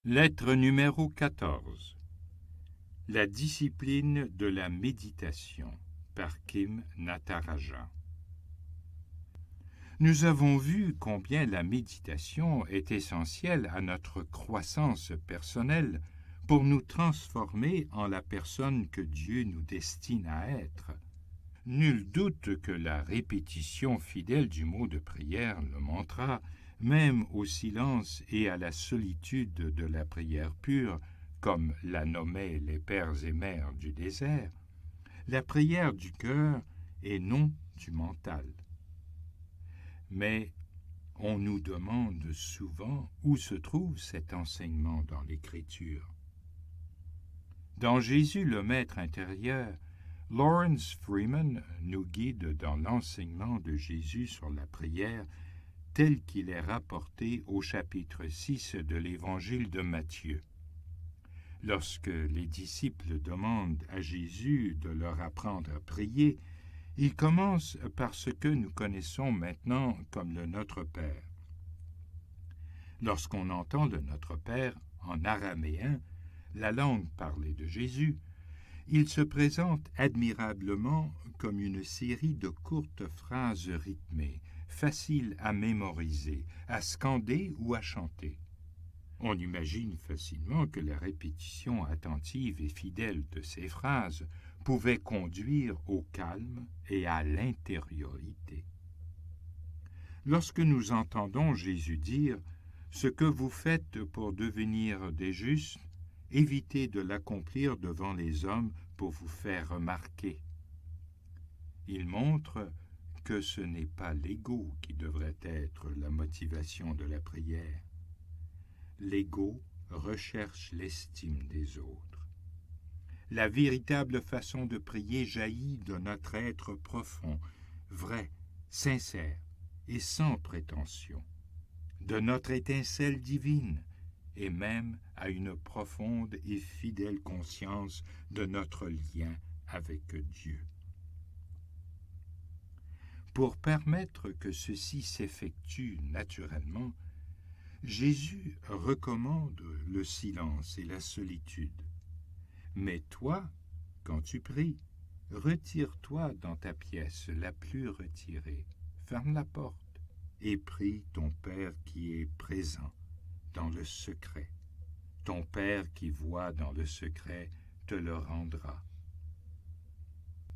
Lettre numéro 14. La discipline de la méditation par Kim Natarajan. Nous avons vu combien la méditation est essentielle à notre croissance personnelle pour nous transformer en la personne que Dieu nous destine à être. Nul doute que la répétition fidèle du mot de prière le montrera, même au silence et à la solitude de la prière pure, comme la nommaient les pères et mères du désert, la prière du cœur et non du mental. Mais on nous demande souvent où se trouve cet enseignement dans l'Écriture. Dans Jésus le Maître intérieur, Lawrence Freeman nous guide dans l'enseignement de Jésus sur la prière tel qu'il est rapporté au chapitre 6 de l'Évangile de Matthieu. Lorsque les disciples demandent à Jésus de leur apprendre à prier, il commence par ce que nous connaissons maintenant comme le Notre Père. Lorsqu'on entend le Notre Père en araméen, la langue parlée de Jésus, il se présente admirablement comme une série de courtes phrases rythmées, faciles à mémoriser, à scander ou à chanter. On imagine facilement que la répétition attentive et fidèle de ces phrases pouvait conduire au calme et à l'intériorité. Lorsque nous entendons Jésus dire « Ce que vous faites pour devenir des justes, évitez de l'accomplir devant les hommes pour vous faire remarquer. » Il montre que ce n'est pas l'ego qui devrait être la motivation de la prière. L'ego recherche l'estime des autres. La véritable façon de prier jaillit de notre être profond, vrai, sincère et sans prétention, de notre étincelle divine, et même à une profonde et fidèle conscience de notre lien avec Dieu. Pour permettre que ceci s'effectue naturellement, Jésus recommande le silence et la solitude. Mais toi, quand tu pries, retire-toi dans ta pièce la plus retirée, ferme la porte et prie ton Père qui est présent dans le secret. Ton Père qui voit dans le secret te le rendra.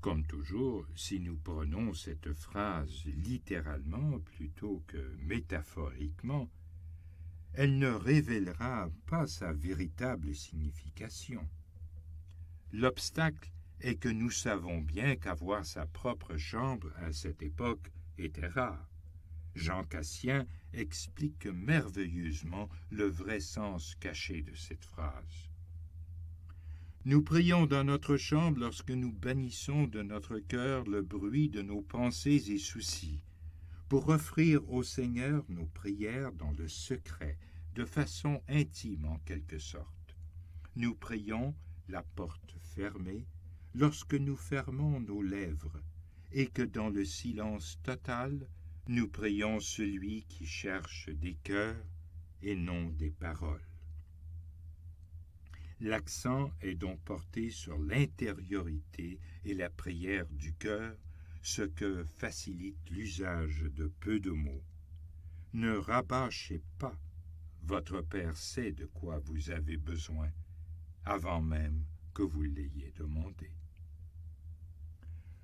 Comme toujours, si nous prenons cette phrase littéralement plutôt que métaphoriquement, elle ne révélera pas sa véritable signification. L'obstacle est que nous savons bien qu'avoir sa propre chambre à cette époque était rare. Jean Cassien explique merveilleusement le vrai sens caché de cette phrase. Nous prions dans notre chambre lorsque nous bannissons de notre cœur le bruit de nos pensées et soucis, pour offrir au Seigneur nos prières dans le secret, de façon intime en quelque sorte. Nous prions la porte fermée lorsque nous fermons nos lèvres et que dans le silence total, nous prions celui qui cherche des cœurs et non des paroles. L'accent est donc porté sur l'intériorité et la prière du cœur, ce que facilite l'usage de peu de mots. Ne rabâchez pas, votre Père sait de quoi vous avez besoin, avant même que vous l'ayez demandé.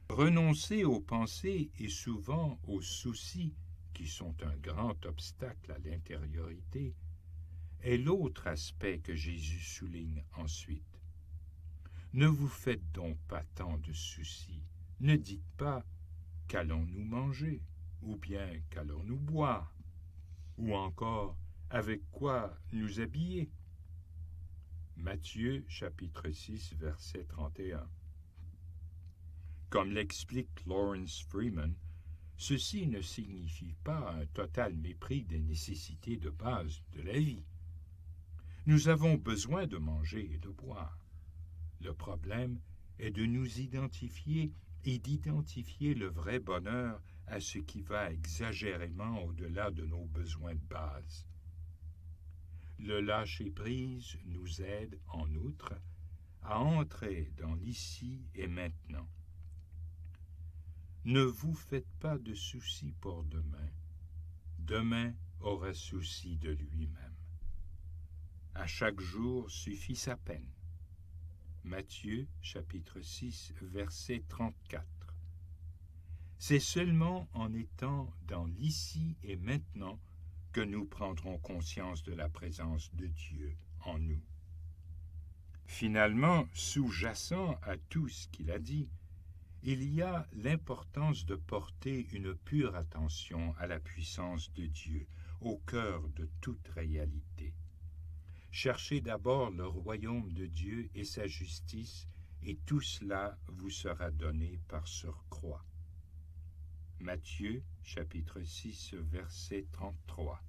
Renoncer aux pensées et souvent aux soucis, qui sont un grand obstacle à l'intériorité, est l'autre aspect que Jésus souligne ensuite. Ne vous faites donc pas tant de soucis, ne dites pas « qu'allons-nous manger ?» ou bien « qu'allons-nous boire ?» ou encore « avec quoi nous habiller ?» Matthieu chapitre 6 verset 31. Comme l'explique Lawrence Freeman, ceci ne signifie pas un total mépris des nécessités de base de la vie. Nous avons besoin de manger et de boire. Le problème est de nous identifier et d'identifier le vrai bonheur à ce qui va exagérément au-delà de nos besoins de base. Le lâcher-prise nous aide, en outre, à entrer dans l'ici et maintenant. Ne vous faites pas de soucis pour demain. Demain aura souci de lui-même. À chaque jour suffit sa peine. Matthieu, chapitre 6, verset 34. C'est seulement en étant dans l'ici et maintenant que nous prendrons conscience de la présence de Dieu en nous. Finalement, sous-jacent à tout ce qu'il a dit, il y a l'importance de porter une pure attention à la puissance de Dieu, au cœur de toute réalité. Cherchez d'abord le royaume de Dieu et sa justice, et tout cela vous sera donné par surcroît. Matthieu, chapitre 6, verset 33.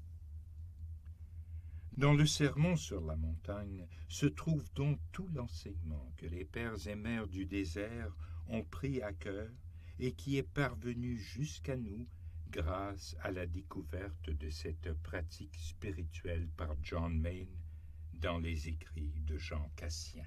Dans le Sermon sur la montagne se trouve donc tout l'enseignement que les pères et mères du désert ont pris à cœur et qui est parvenu jusqu'à nous grâce à la découverte de cette pratique spirituelle par John Maine dans les écrits de Jean Cassien.